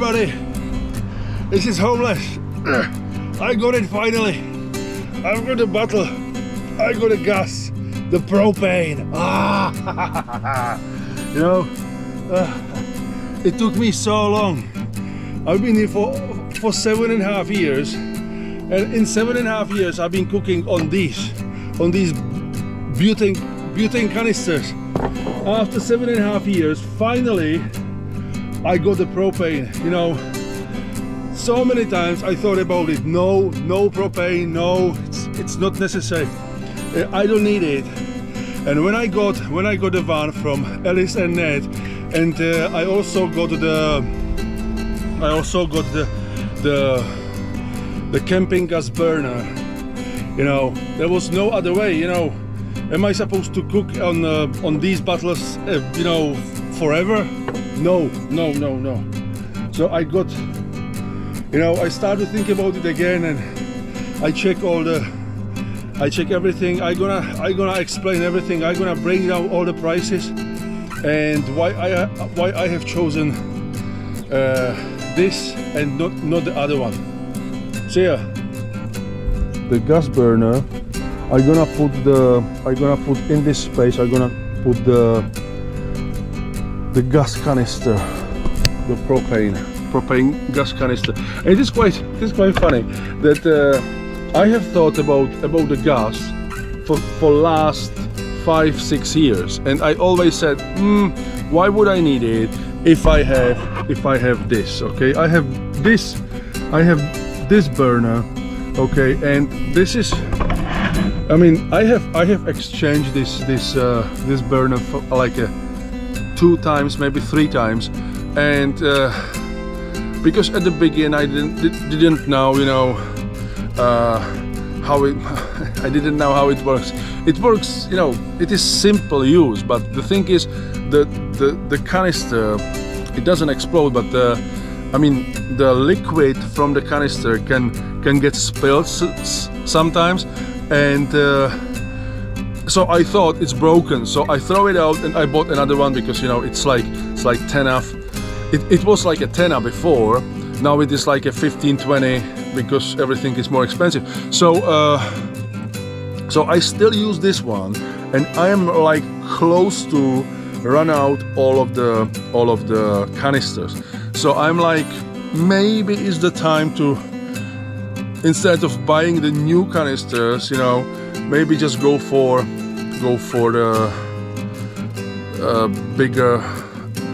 everybody. This is Homeless. I got it finally. I've got the bottle. I got the gas. The propane. You know, it took me so long. I've been here for 7.5 years. And in 7.5 years I've been cooking on these butane canisters. After 7.5 years, finally I got the propane. You know, so many times I thought about it. No propane, no, it's not necessary. I don't need it. And when I got the van from Alice and Ned, and I also got the camping gas burner. You know, there was no other way. You know, am I supposed to cook on these bottles, you know, forever? No. So I got, you know, I started to think about it again, and I check everything. I gonna explain everything. I gonna bring down all the prices and why I have chosen this and not the other one. So yeah, the gas burner, I'm gonna put in this space. I'm gonna put the gas canister, the propane gas canister. And it is quite funny that I have thought about the gas for last 5-6 years, and I always said, why would I need it if I have this? Okay, I have this burner, okay, and this is, I mean, I have exchanged this burner for like 2 times, maybe 3 times, and because at the beginning I didn't know, you know, how it I didn't know how it works. It works, you know, it is simple use, but the thing is the canister, it doesn't explode, but I mean, the liquid from the canister can get spilled sometimes, and so I thought it's broken, so I throw it out and I bought another one because, you know, it's like 10. It was like a 10 before. Now it is like a 15-20 because everything is more expensive. So so I still use this one, and I am like close to run out all of the canisters. So I'm like, maybe it's the time to, instead of buying the new canisters, you know, maybe just go for the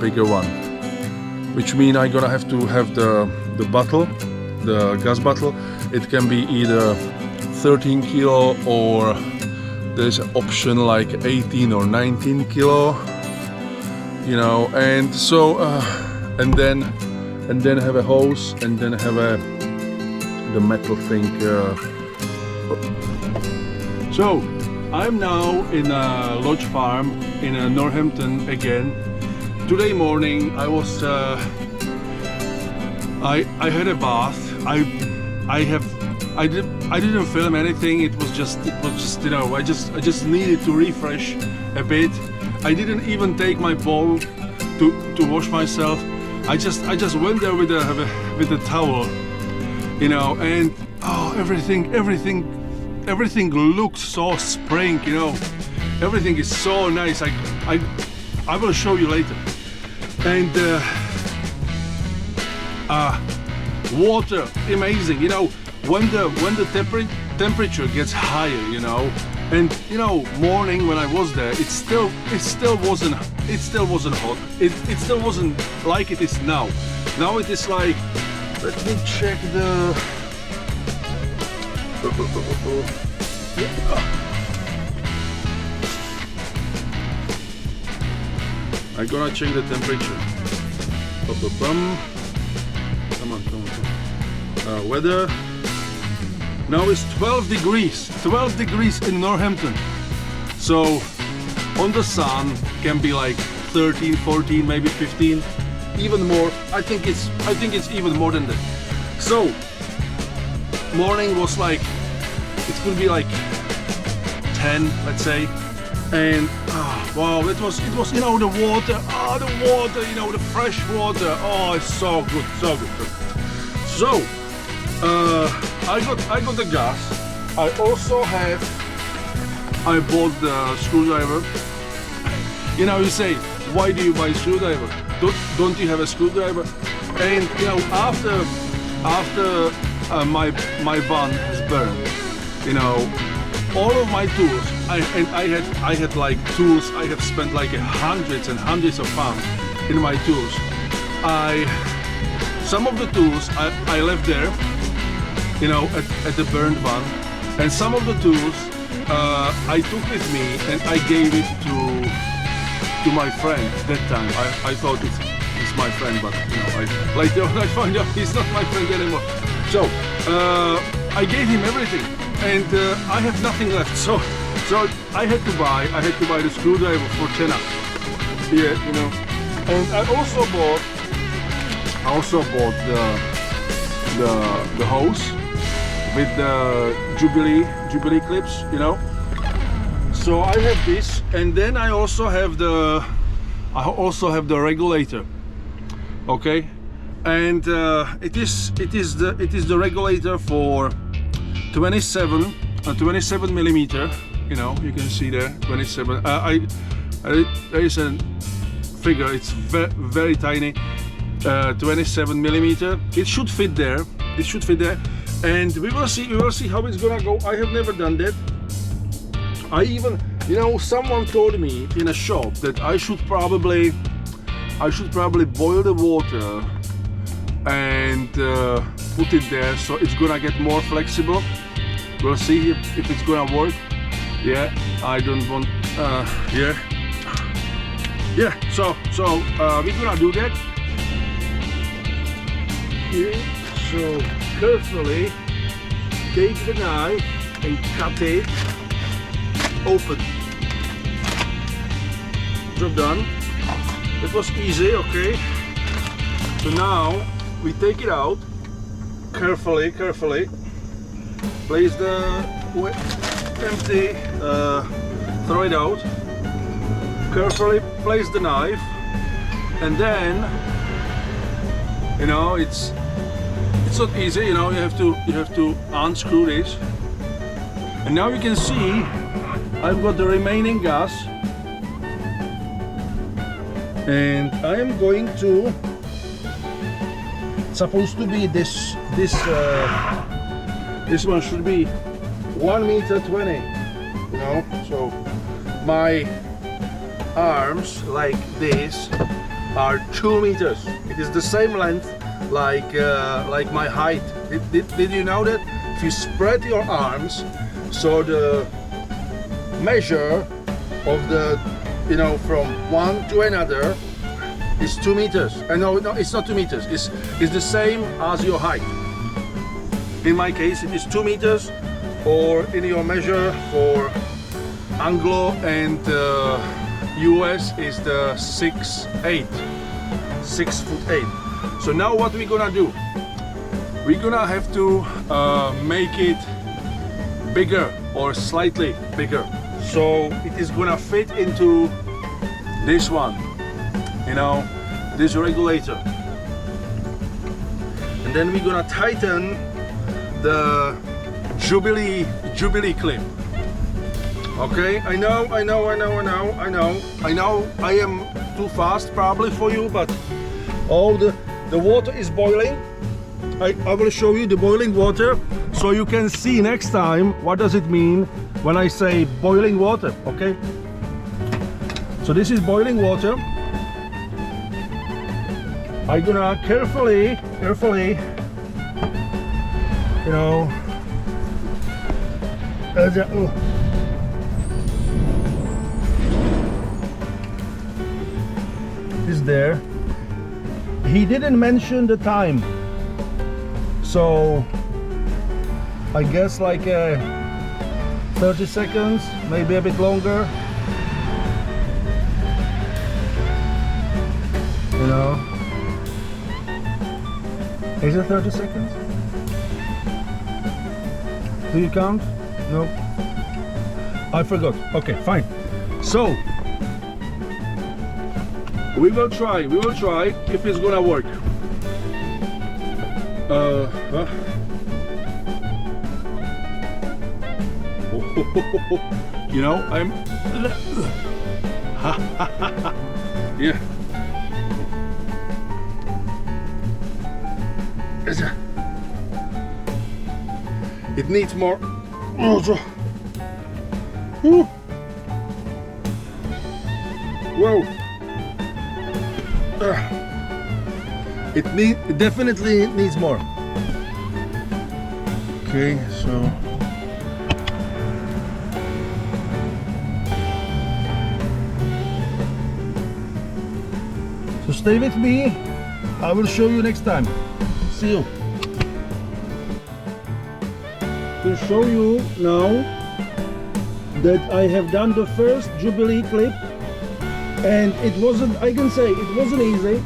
bigger one, which means I'm gonna have to have the bottle, the gas bottle. It can be either 13 kilo or there's an option like 18 or 19 kilo, you know, and so and then have a hose, and then have the metal thing. So I'm now in a lodge farm in Northampton again. Today morning I was I had a bath. I didn't film anything. It was just you know, I just needed to refresh a bit. I didn't even take my bowl to wash myself. I just went there with a towel, you know, and oh, everything looked so spring, you know. Everything is so nice. I will show you later. And water, amazing, you know. When the temperature gets higher, you know, and you know, morning when I was there, it still wasn't hot. It still wasn't like it is now. Now it is like, let me check the. I'm gonna check the temperature. Come on. Weather. Now it's 12 degrees in Northampton. So on the sun can be like 13, 14, maybe 15, even more. I think it's even more than that. So morning was like, it could be like 10, let's say, and Wow, it was, you know, the water, you know, the fresh water. Oh, it's so good, so good. So, I got the gas. I bought the screwdriver. You know, you say, why do you buy a screwdriver? Don't you have a screwdriver? And you know, after my van is burned, you know, all of my tools, I had like tools. I have spent like hundreds and hundreds of pounds in my tools. Some of the tools I left there, you know, at the burned van, and some of the tools I took with me and I gave it to my friend that time. I thought it's my friend, but you know, later on I found out he's not my friend anymore. So I gave him everything, and I have nothing left. So I had to buy the screwdriver for tenner. Yeah, you know. And I also bought the hose with the Jubilee clips, you know. So I have this, and then I also have the regulator. Okay, and it is the regulator for 27 millimeter. You know, you can see there 27. There is a figure. It's very tiny. 27 millimeter. It should fit there. It should fit there, and we will see how it's gonna go. I have never done that. You know, someone told me in a shop that I should probably boil the water and put it there, so it's gonna get more flexible. We'll see if it's gonna work. Yeah, I don't want. Yeah. So we're gonna do that. Okay. So carefully take the knife and cut it open. Job done. It was easy, okay. So now we take it out carefully. Place the empty, throw it out. Carefully place the knife, and then, you know, it's not easy. You know, you have to unscrew this, and now you can see I've got the remaining gas. And I am going to. It's supposed to be this one should be 1.20 meters. You know, so my arms like this are 2 meters. It is the same length like my height. Did you know that? If you spread your arms, so the measure of the, you know, from one to another is 2 meters. No, it's not 2 meters. It's the same as your height. In my case, it is 2 meters, or in your measure for Anglo and US is the 6'8", 6'8". So now what we're gonna do? We're gonna have to make it bigger or slightly bigger. So it is gonna fit into this one, you know, this regulator. And then we're gonna tighten the Jubilee clip. Okay, I know I am too fast probably for you, but the water is boiling. I will show you the boiling water, so you can see next time what does it mean when I say boiling water. Okay, so this is boiling water. I'm gonna carefully, you know, is there. He didn't mention the time, so I guess like 30 seconds, maybe a bit longer. You know, is it 30 seconds? Do you count? No, I forgot. Okay, fine. So We will try if it's gonna work. You know, I'm yeah. It needs more. Whoa. It definitely needs more. Okay, so stay with me. I will show you next time. See you. To show you now that I have done the first Jubilee clip, and it wasn't, I can say it wasn't easy,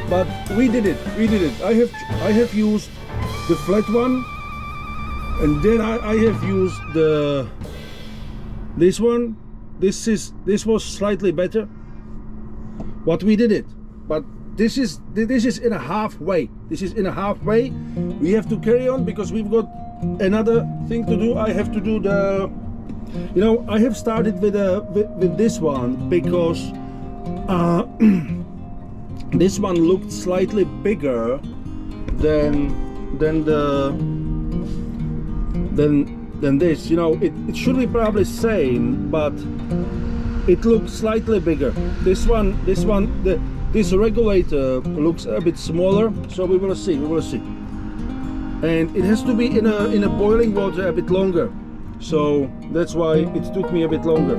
but we did it. I have used the flat one, and then I have used this one. This was slightly better, but we did it. But this is in a halfway. This is in a halfway. We have to carry on because we've got another thing to do. I have to do the, you know, I have started with this one because this one looked slightly bigger than this. You know, it should be probably same, but it looks slightly bigger. This regulator looks a bit smaller, so we will see. And it has to be in a boiling water a bit longer, so that's why it took me a bit longer.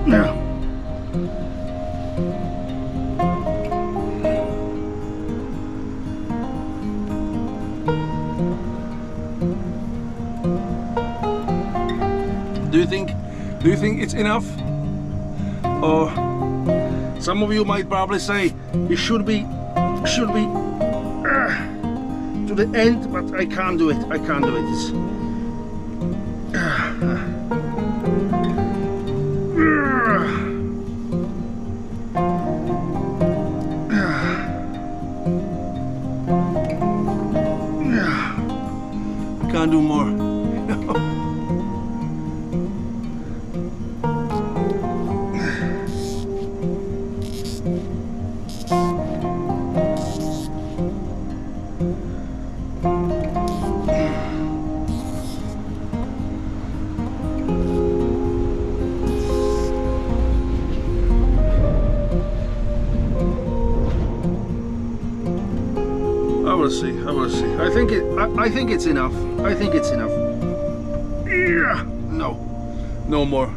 Now, do you think it's enough? Or some of you might probably say it should be to the end, but I can't do it. It's, can't do more. I will see. I think it's enough. Yeah. No more.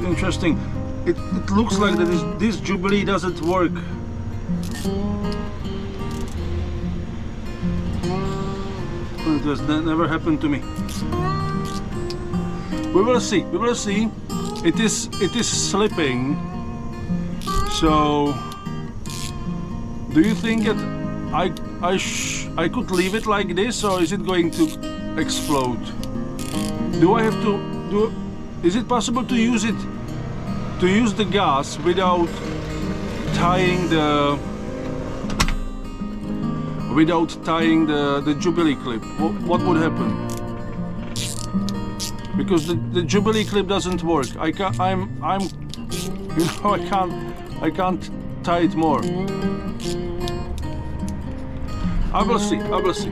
Interesting. It looks like that this Jubilee doesn't work. It has never happened to me. We will see. We will see. It is slipping. So, do you think that I could leave it like this, or is it going to explode? Do I have to do? Is it possible to use it? To use the gas without tying the Jubilee clip? What would happen? Because the Jubilee clip doesn't work. I can't tie it more. I will see. I will see.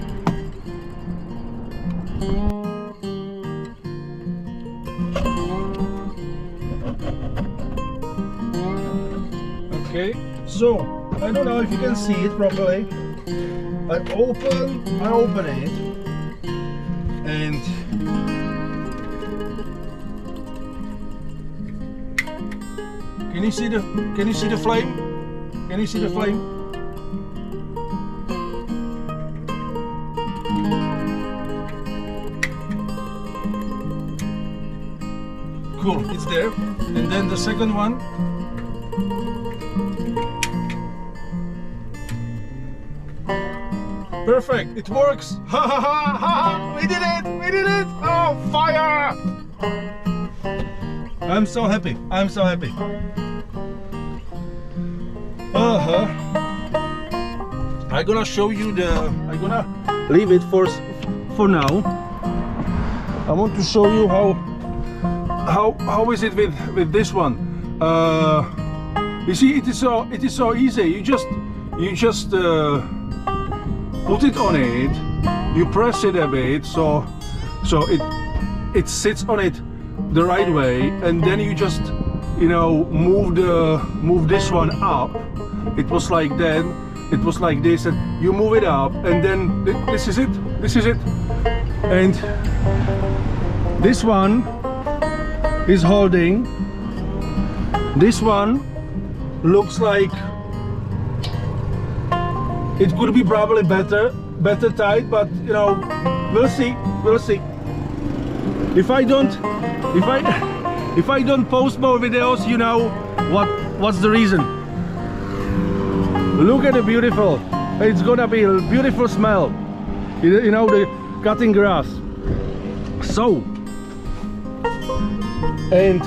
Okay, so I don't know if you can see it properly. I open it, and can you see the flame? Can you see the flame? Cool, it's there. And then the second one. Perfect, it works! Ha ha ha ha! We did it! We did it! Oh, fire! I'm so happy. I'm so happy. I'm gonna show you I'm gonna leave it for now. I want to show you how is it with this one. You see, it is so easy. You just put it on it, you press it a bit so it sits on it the right way, and then you just move this one up. It was like that, it was like this, and you move it up, and then this is it, and this one is holding. This one looks like it could be probably better tied, but we'll see. If I don't post more videos, you know what's the reason. Look at the beautiful. It's gonna be a beautiful smell. The cutting grass. So, and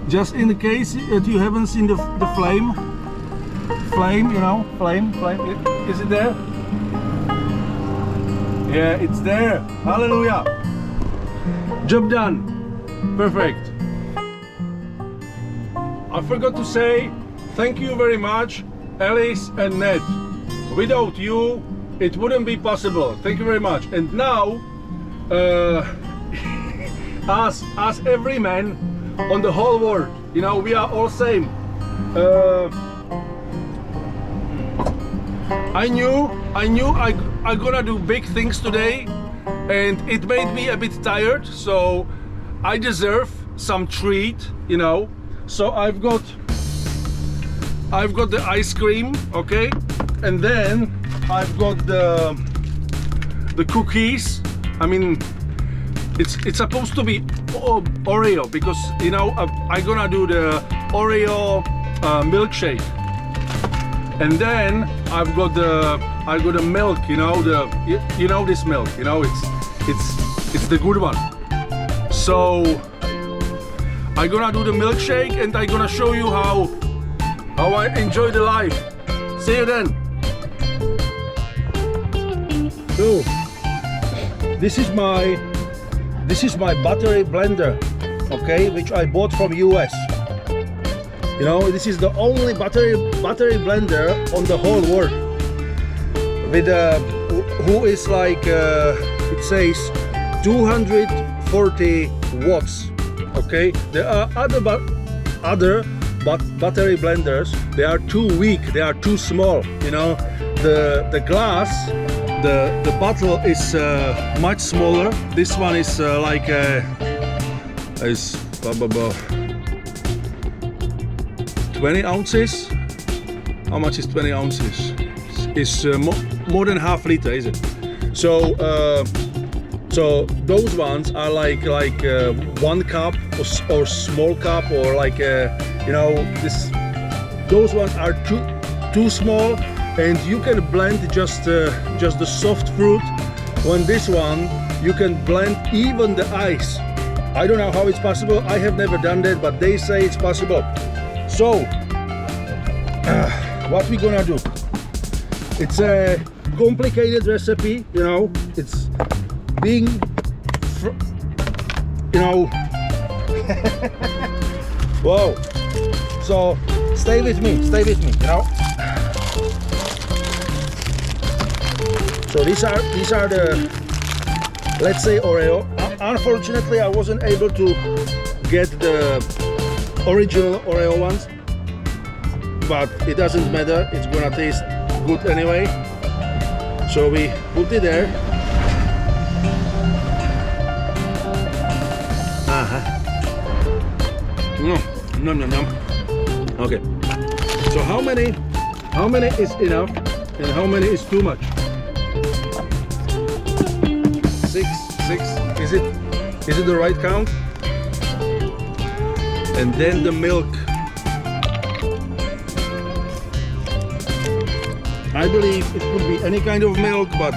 just in case that you haven't seen the flame, is it there? Yeah, it's there. Hallelujah. Job done. Perfect. I forgot to say thank you very much, Alice and Ned. Without you, it wouldn't be possible. Thank you very much. And now, as every man on the whole world, we are all same. I knew I'm gonna do big things today, and it made me a bit tired, so I deserve some treat, So I've got the ice cream, okay, and then I've got the cookies. I mean, it's supposed to be Oreo, because I'm gonna do the Oreo milkshake. And then I've got the milk, this milk, it's the good one. So I'm gonna do the milkshake, and I'm gonna show you how I enjoy the life. See you then. So this is my battery blender, okay, which I bought from US. This is the only battery blender on the whole world with who is like it says 240 watts. Okay, there are other battery blenders. They are too weak, they are too small. The glass, the bottle is much smaller. This one is like is 20 ounces. How much is 20 ounces? It's more than half liter, is it? So So those ones are like 1 cup or small cup, or like you know, this. Those ones are too small, and you can blend just the soft fruit. When this one, you can blend even the ice. I don't know how it's possible. I have never done that, but they say it's possible. So what we gonna do? It's a complicated recipe, you know. It's being, you know. Whoa. So stay with me, you know. So these are the, let's say, Oreo. Unfortunately, I wasn't able to get the original Oreo ones, but it doesn't matter. It's gonna taste good anyway. So we put it there. Nom nom nom. Okay. So how many is enough, and how many is too much? 6. Is it the right count? And then the milk. I believe it could be any kind of milk, but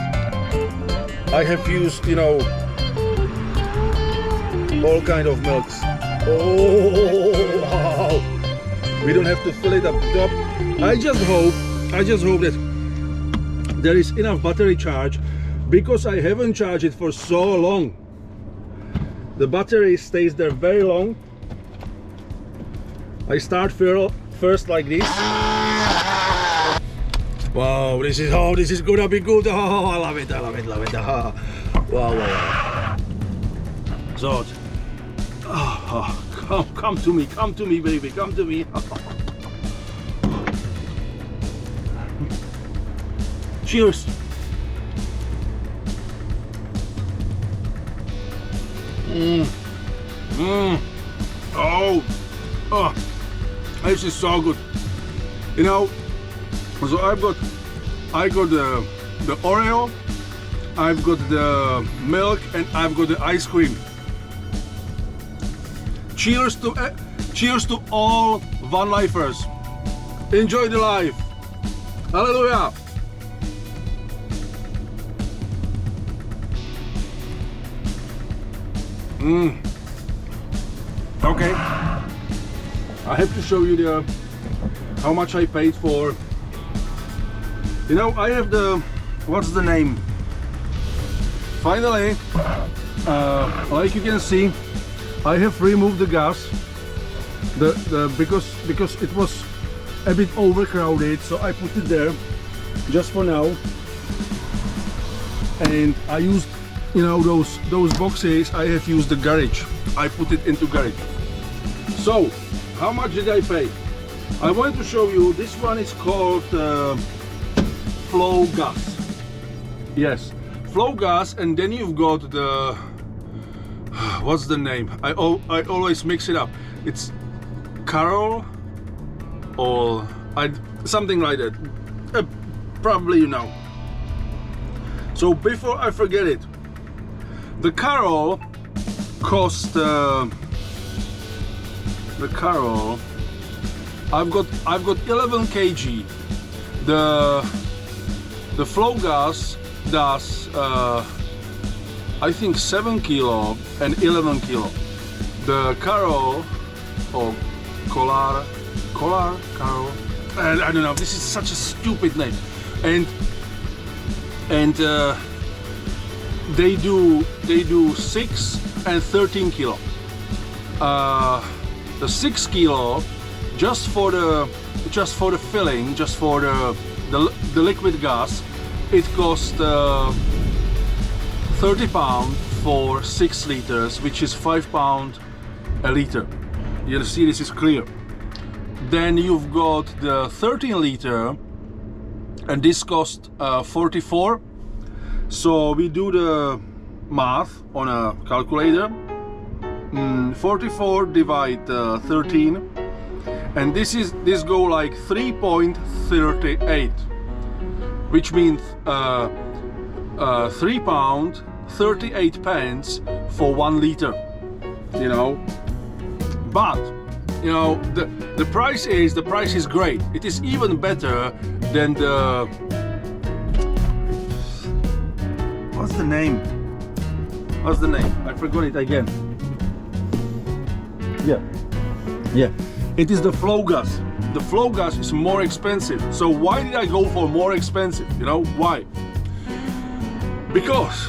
I have used, you know, all kind of milks. Oh, wow. We don't have to fill it up top. I just hope that there is enough battery charge, because I haven't charged it for so long. The battery stays there very long. I start first like this. Wow, this is gonna be good. Oh, I love it. Oh, wow. So, come to me, baby, come to me. Cheers. Oh, this is so good. You know, so I got the Oreo, I've got the milk, and I've got the ice cream. Cheers to all van lifers. Enjoy the life. Hallelujah. Okay, I have to show you how much I paid for. You know, I have what's the name? Finally, like you can see, I have removed the gas. Because it was a bit overcrowded, so I put it there just for now. And I used, you know, those boxes. I have used the garage. I put it into garage. So how much did I pay? I want to show you. This one is called flow gas. Yes, flow gas. And then you've got the, what's the name? I always mix it up. It's Carol or something like that. Probably you know. So before I forget it, the Carol cost the Carol. I've got 11 kg. The flow gas does I think 7 kilo and 11 kilo. The Carol or Carol, I don't know. This is such a stupid name, and they do 6 and 13 kilo. The 6 kilo just for the filling, just for the liquid gas, it cost 30 pounds for 6 liters, which is 5 pounds a liter. You'll see this is clear. Then you've got the 13 liter, and this cost 44. So we do the math on a calculator. 44 divide 13, and this go like 3.38, which means 3 pound 38 pence for 1 liter, you know. But you know, the price is great. It is even better than the, what's the name? I forgot it again. Yeah. It is the flow gas. The flow gas is more expensive. So why did I go for more expensive? You know why? Because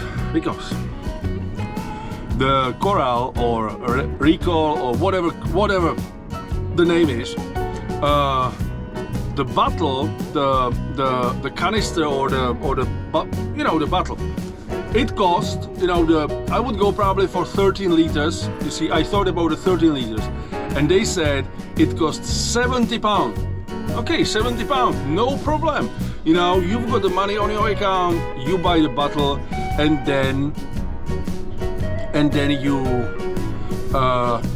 the Coral or Recall or whatever the name is, the bottle, the canister or the you know, the bottle, it cost, you know, I would go probably for 13 liters. You see, I thought about the 13 liters, and they said it cost 70 pounds. Okay, 70 pounds, no problem. You know, you've got the money on your account, you buy the bottle, and then you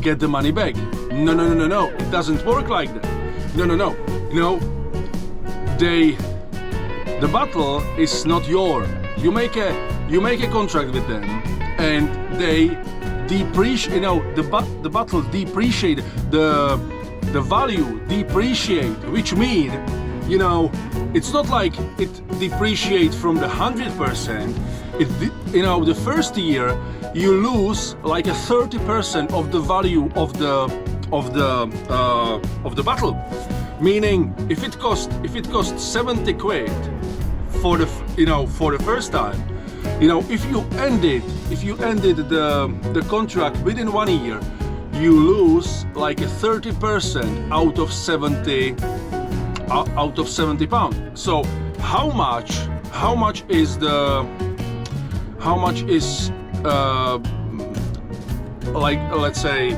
get the money back. No, it doesn't work like that. No. You know, the bottle is not yours. You make a contract with them, and they depreciate. You know, the bottle depreciate, the value depreciate, which mean, you know, it's not like it depreciates from the 100%. You know, the first year you lose like a 30% of the value of the bottle. Meaning, if it costs 70 quid for the, you know, for the first time, you know, if you ended the contract within 1 year, you lose like a 30% out of 70 pounds. So how much is like, let's say,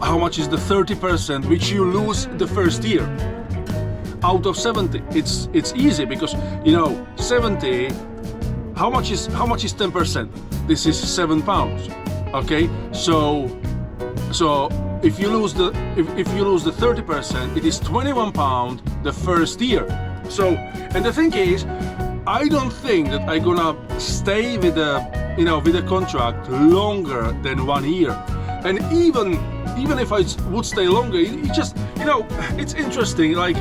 how much is the 30% which you lose the first year out of 70? It's easy, because, you know, 70, how much is 10%? This is 7 pounds. Okay, so if you lose the 30%, it is 21 pounds the first year. So, and the thing is, I don't think that I'm gonna stay with the contract longer than 1 year. And even if I would stay longer, it just, you know, it's interesting. Like,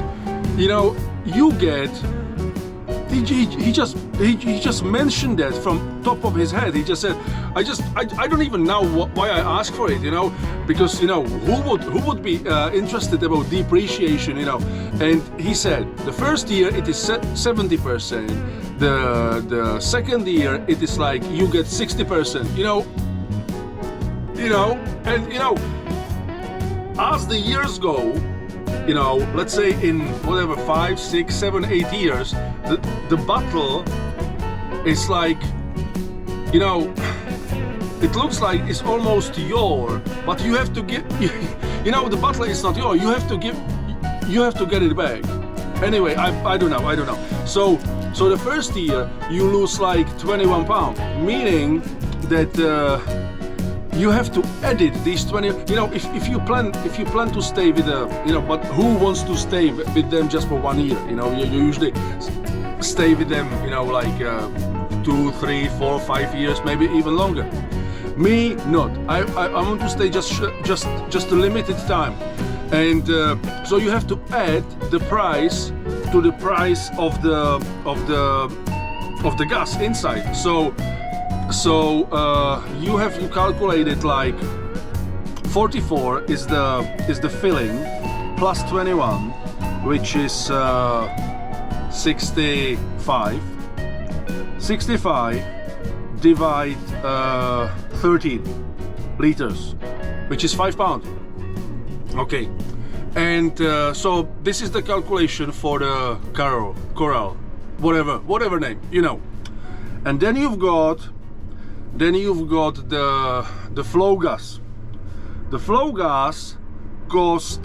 you know, you get. He just mentioned that from top of his head. He just said, I don't even know why I asked for it, you know, because, you know, who would be interested about depreciation, you know? And he said the first year it is 70%, the second year it is like you get 60%, you know, and you know, as the years go, you know, let's say in whatever 5, 6, 7, 8 years, the bottle is like, you know, it looks like it's almost your, but you have to give, you know, the bottle is not yours. You have to get it back. Anyway, I don't know. So the first year you lose like 21 pounds, meaning that you have to edit these 20. You know, if you plan to stay with you know, but who wants to stay with them just for 1 year? You know, you usually stay with them, you know, like 2, 3, 4, 5 years, maybe even longer. Me, not. I want to stay just a limited time, and so you have to add the price to the price of the gas inside. So you have to calculate it like 44 is the filling plus 21, which is 65. 65 divide 13 liters, which is 5 pounds. Okay, and so this is the calculation for the Coral, whatever name, you know. And then you've got the flow gas. The flow gas cost,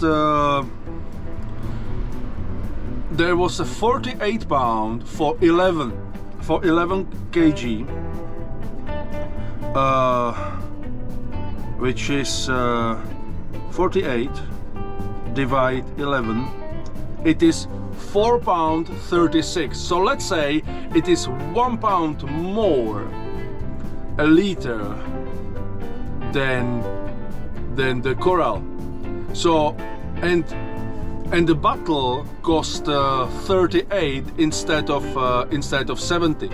there was a 48 pound for 11 kg, which is 48 divide 11, it is £4.36. So let's say it is £1 more a liter than the coral. So and the bottle cost 38 instead of 70.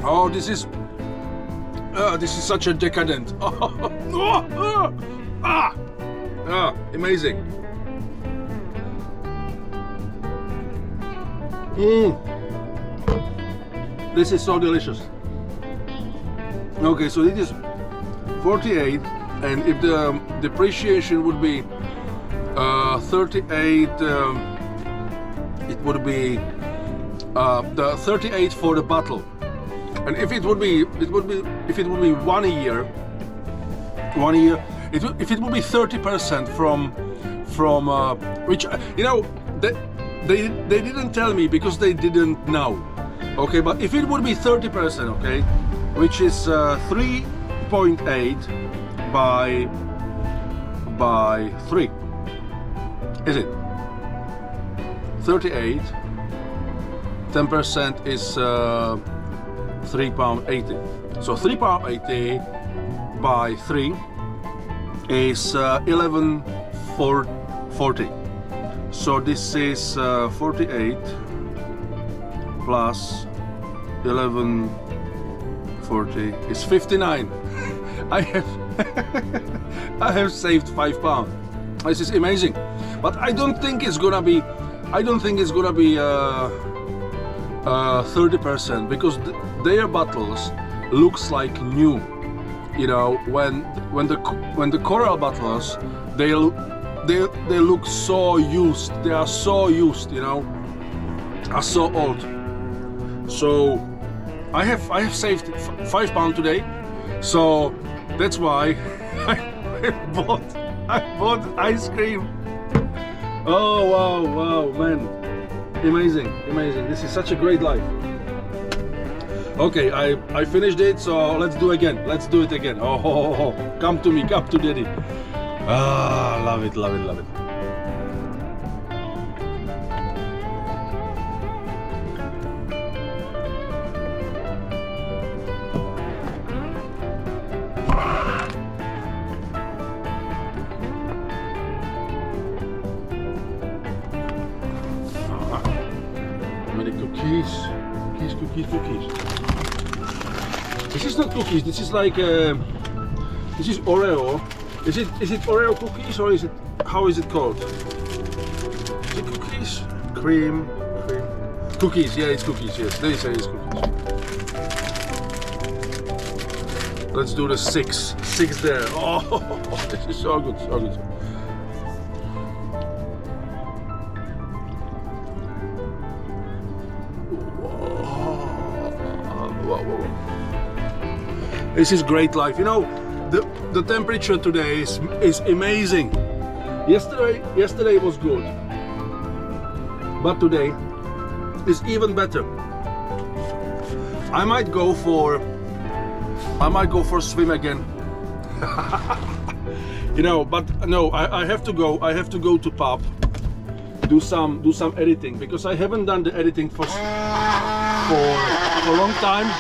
Oh, this is such a decadent. Amazing. This is so delicious. Okay, so it is 48, and if the depreciation would be 38, it would be the 38 for the bottle. And if it would be 1 year, if it would be 30% from which, you know, they didn't tell me because they didn't know. Okay, but if it would be 30%, okay, which is 3.8 by 3, is it 38? 10% is £3.80. So £3.80 by 3 is 11.40. So this is 48 plus 11.40 is 59. I have saved £5. This is amazing, but I don't think it's gonna be 30% because their bottles looks like new. You know, when the coral bottles, they look so used. They are so used, you know, are so old. So I have saved £5 today. So that's why I bought ice cream. Oh wow, man. Amazing. This is such a great life. Okay, I finished it, so let's do it again. Oh, come to me, come to daddy. Love it. Many cookies. This is not cookies. This is like this is Oreo. Is it Oreo cookies or is it, how is it called? Is it cookies? Cream. Cookies. Yeah, it's cookies. Yes, they say it's cookies. Let's do the six there. Oh, this is so good. Whoa. This is great life. You know, the temperature today is amazing. Yesterday was good, but today is even better. I might go for a swim again. You know, but no, I have to go to pub, do some editing, because I haven't done the editing for a long time.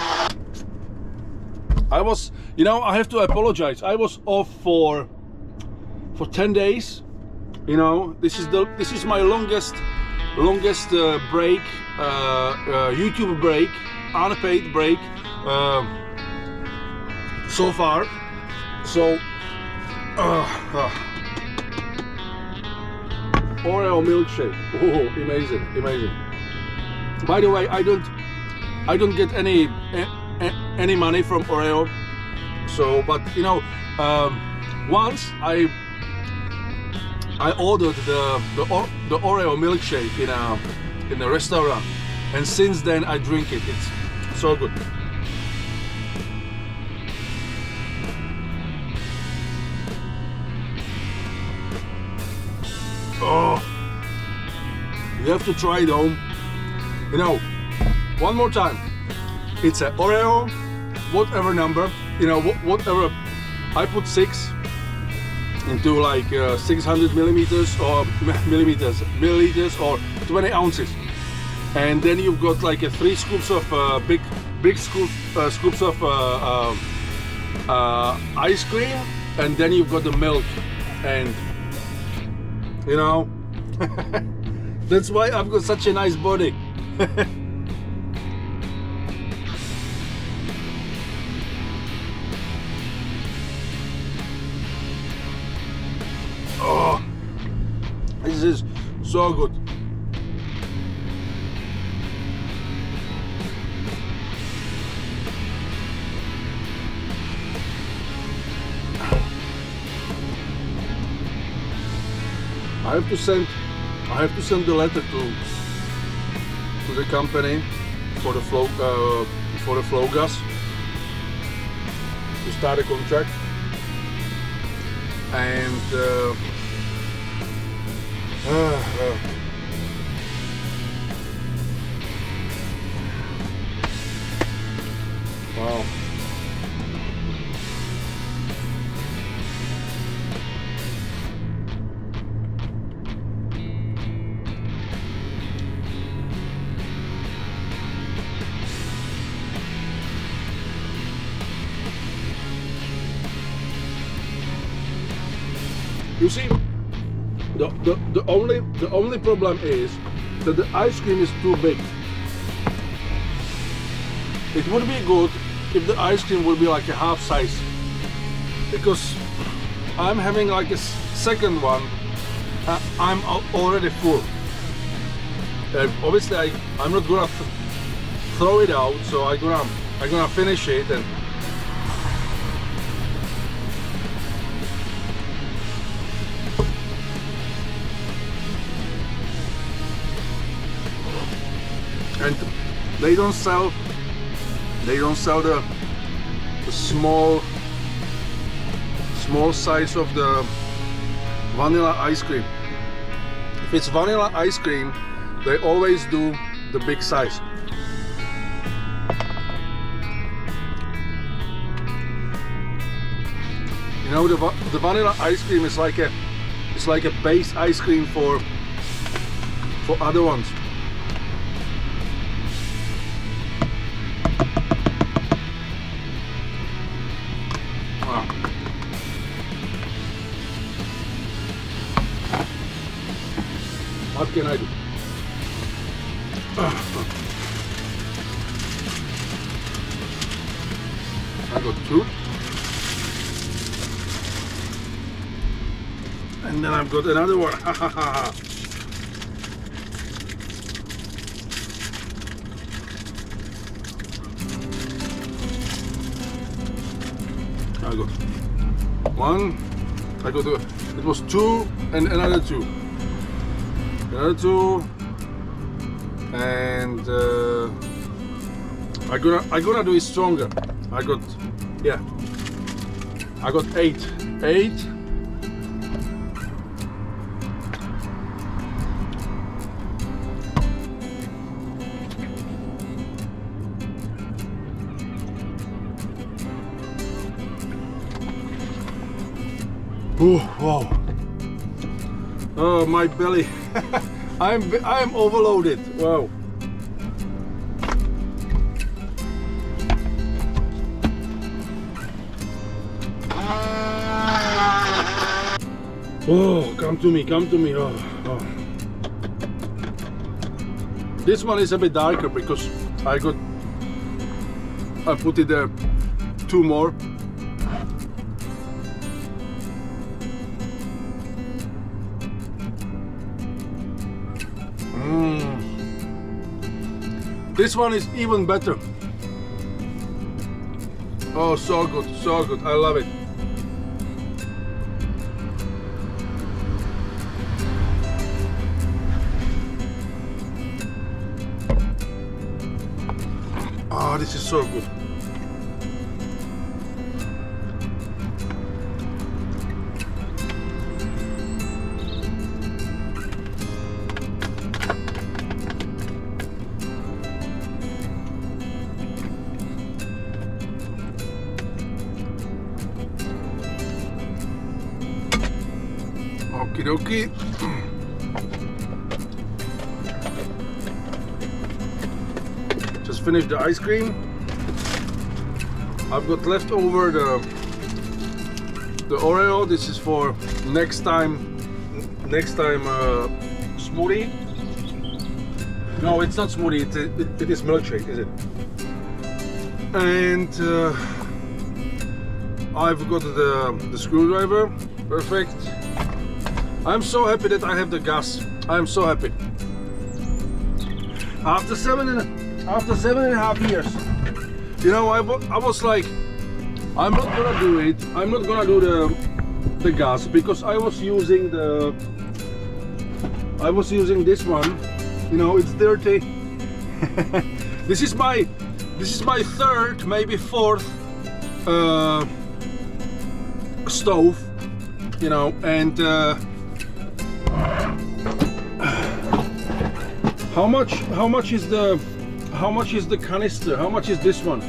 I was, you know, I have to apologize. I was off for 10 days. You know, this is my longest break, YouTube break, unpaid break so far. So Oreo milkshake. Oh, amazing. By the way, I don't get any money from Oreo. So, but you know, once I ordered the Oreo milkshake in a restaurant, and since then I drink it. It's so good. Oh, you have to try it home. You know, one more time. It's a Oreo, whatever number, you know, whatever. I put 6, into like 600 millimeters or milliliters or 20 ounces, and then you've got like 3 scoops of big scoops of ice cream, and then you've got the milk, and you know that's why I've got such a nice body. Oh, this is so good. I have to send the letter to the company for the flow gas to start a contract, and wow. You see, the only problem is that the ice cream is too big. It would be good if the ice cream would be like a half size, because I'm having like a second one. I'm already full. Obviously, I'm not gonna throw it out, so I'm gonna finish it. And they don't sell the small size of the vanilla ice cream. If it's vanilla ice cream, they always do the big size. You know, the vanilla ice cream is like a base ice cream for other ones. What can I do? I got 2, and then I've got another one. I got 1. I got it was 2 and another 2. Another 2, and I'm gonna do it stronger. I got 8. Oh, wow. Oh, my belly. I'm overloaded. Wow. Oh, come to me. Oh. This one is a bit darker because I put it there 2 more. This one is even better. Oh, so good, so good. I love it. Oh, this is so good. Okie dokie. Just finished the ice cream. I've got left over the Oreo. This is for next time smoothie. No, it's not smoothie. It is milkshake, is it? And I've got the screwdriver. Perfect. I'm so happy that I have the gas. I'm so happy. After seven and a half years, you know, I was like, I'm not gonna do it. I'm not gonna do the gas because I was using this one. You know, it's dirty. This is my third, maybe fourth stove. You know, and how much is the canister? How much is this one?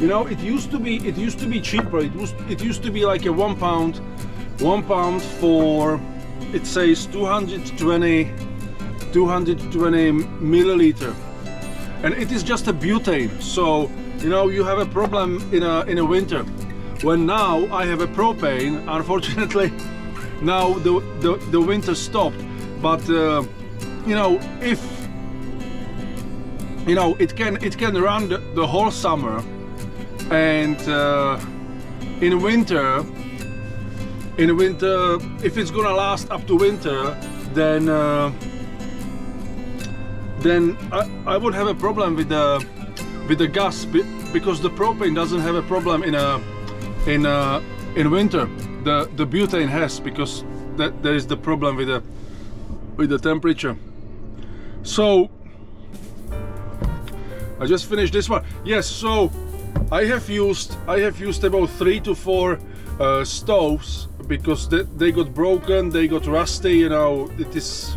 You know, it used to be cheaper. It used to be like a 1 pound for, it says 220 milliliter, and it is just a butane. So you know, you have a problem in a winter. When now I have a propane, unfortunately now the winter stopped, but you know, if you know, it can run the whole summer, and in winter, if it's gonna last up to winter, then I would have a problem with the gas, because the propane doesn't have a problem in winter. The butane has, because there is the problem with the temperature. So I just finished this one. Yes, so I have used about 3 to 4 stoves, because they got broken, they got rusty. You know, it is,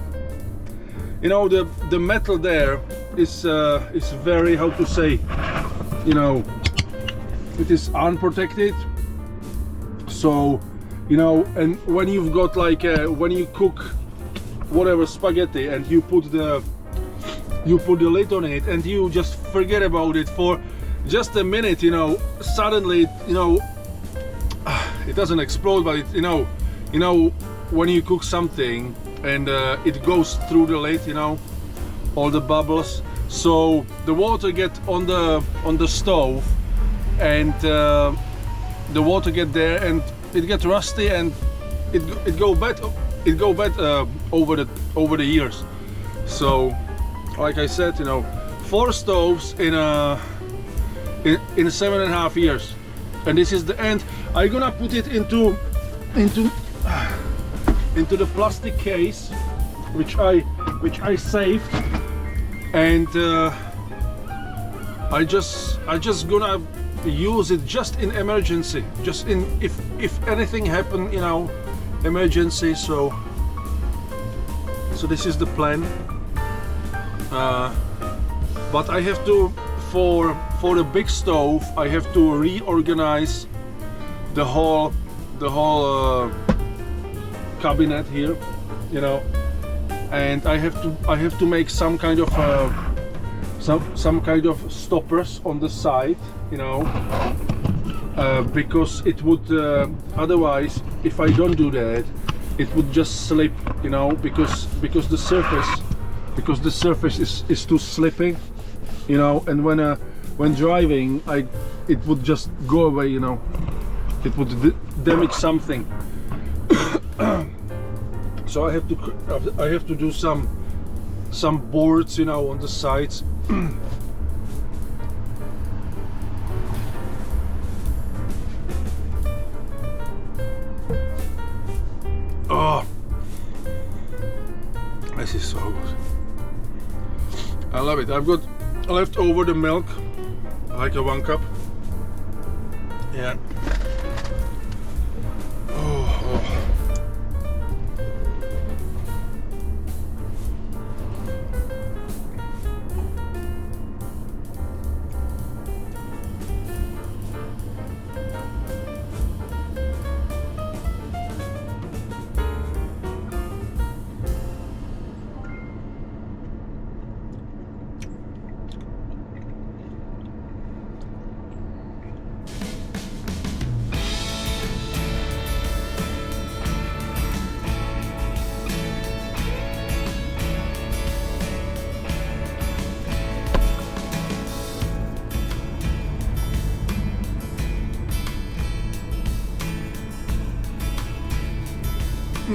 you know, the metal there is very, how to say, you know, it is unprotected. So you know, and when you've got like when you cook whatever spaghetti and you put the lid on it and you just forget about it for just a minute, you know, suddenly, you know, it doesn't explode, but it, you know when you cook something and it goes through the lid, you know, all the bubbles, so the water get on the stove, and the water get there and it gets rusty, and it go bad over the years. So like I said, you know, 4 stoves in 7.5 years, and this is the end. I'm gonna put it into the plastic case which I saved, and I just gonna use it just in emergency, just in if anything happen, you know, emergency. So this is the plan, but I have to, for the big stove, I have to reorganize the whole cabinet here, you know, and I have to make some kind of some kind of stoppers on the side, you know, because it would otherwise, if I don't do that, it would just slip, you know, because the surface is too slipping, you know, and when driving, it would just go away, you know, it would damage something. So I have to do some boards, you know, on the sides. Oh, this is so good. I love it. I've got left over the milk, like a 1 cup. Yeah.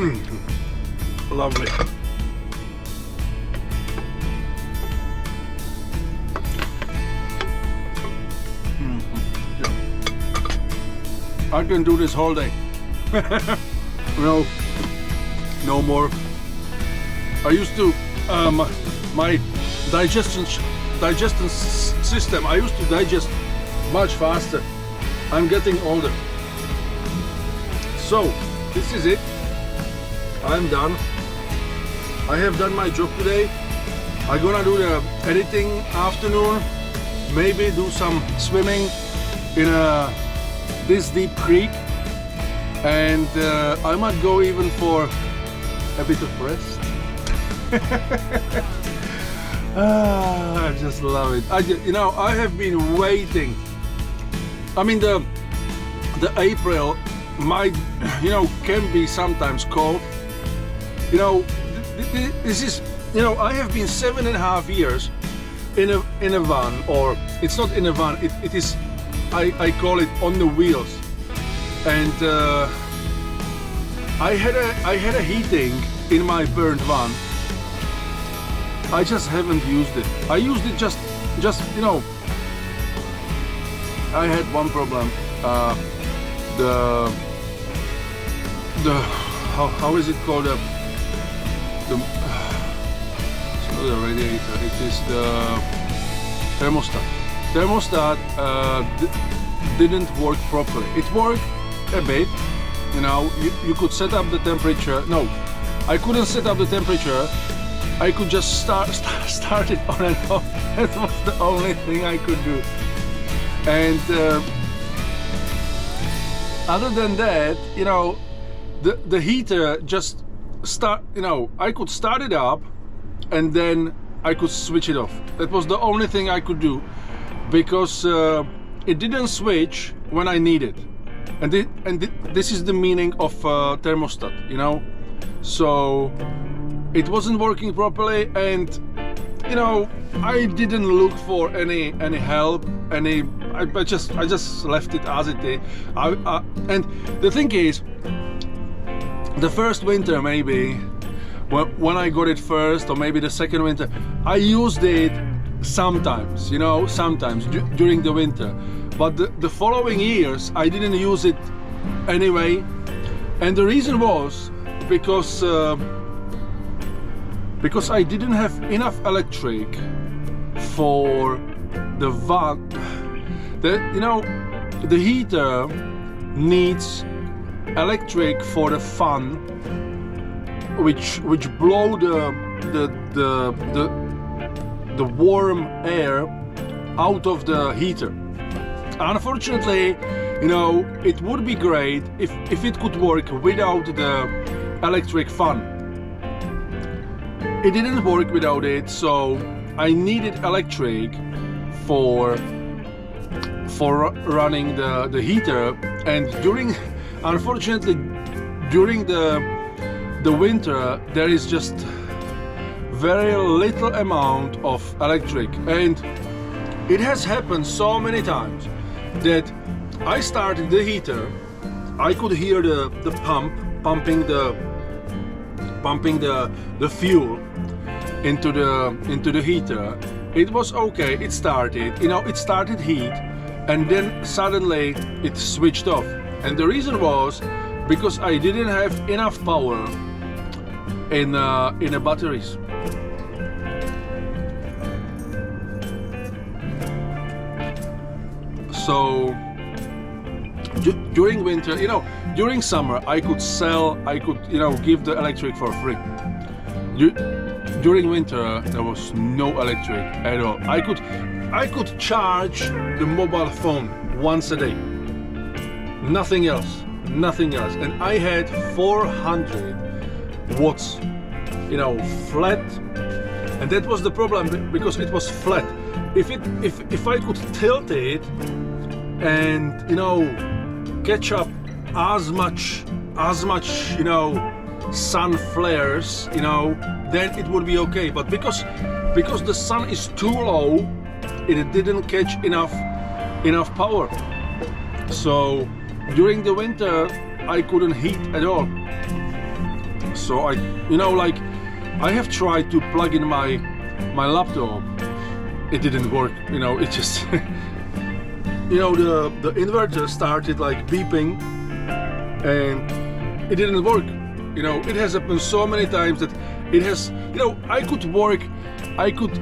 Lovely. I can do this whole day. No more. I used to my digestion system. I used to digest much faster. I'm getting older. So this is it. I'm done. I have done my job today. I'm gonna do the editing afternoon. Maybe do some swimming in this deep creek, and I might go even for a bit of rest. I just love it. I have been waiting. I mean, the April might, can be sometimes cold. This is, I have been 7.5 years in a van, or it's not in a van. It is, I call it on the wheels, and I had a heating in my burnt van. I just haven't used it. I used it just I had one problem. How is it called? It's not the radiator. It is the thermostat. Thermostat didn't work properly. It worked a bit. You could set up the temperature. No, I couldn't set up the temperature. I could just start it on and off. That was the only thing I could do. And other than that, the heater just I could start it up and then I could switch it off. That was the only thing I could do, because it didn't switch when I need it. And this is the meaning of thermostat, So it wasn't working properly, and I didn't look for any help. I just left it as it is. And the thing is, the first winter, maybe when I got it first, or maybe the second winter, I used it sometimes, sometimes during the winter. But the following years, I didn't use it anyway, and the reason was because I didn't have enough electric for the van. The heater needs electric for the fan, which blow the warm air out of the heater. Unfortunately, it would be great if it could work without the electric fan. It didn't work without it, so I needed electric for running the heater. And unfortunately, during the winter, there is just very little amount of electric, and it has happened so many times that I started the heater. I could hear the pump pumping the fuel into the heater. It was okay. It started, it started heat, and then suddenly it switched off. And the reason was because I didn't have enough power in the batteries. So during winter, during summer, I could give the electric for free. During winter, there was no electric at all. I could charge the mobile phone once a day. Nothing else. And I had 400 watts, flat. And that was the problem, because it was flat. If I could tilt it and catch up as much sun flares, then it would be okay. But because the sun is too low, it didn't catch enough power. So during the winter I couldn't heat at all. So I, you know, like I have tried to plug in my laptop. It didn't work. You know, it just you know, the inverter started like beeping and it didn't work. You know, it has happened so many times that it has, you know, I could work, I could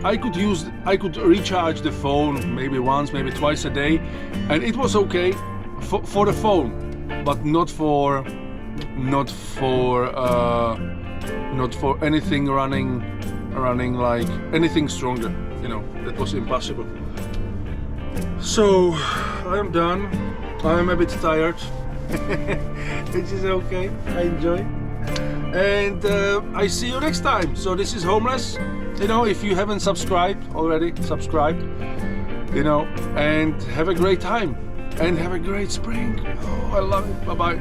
recharge the phone maybe once, maybe twice a day, and it was okay for the phone, but not for anything running like anything stronger. You know, that was impossible. So I'm done. I'm a bit tired, which is okay. I enjoy. And I see you next time. So this is Homeless. You know, if you haven't subscribed already, subscribe. You know, and have a great time and have a great spring. Oh, I love it. Bye bye.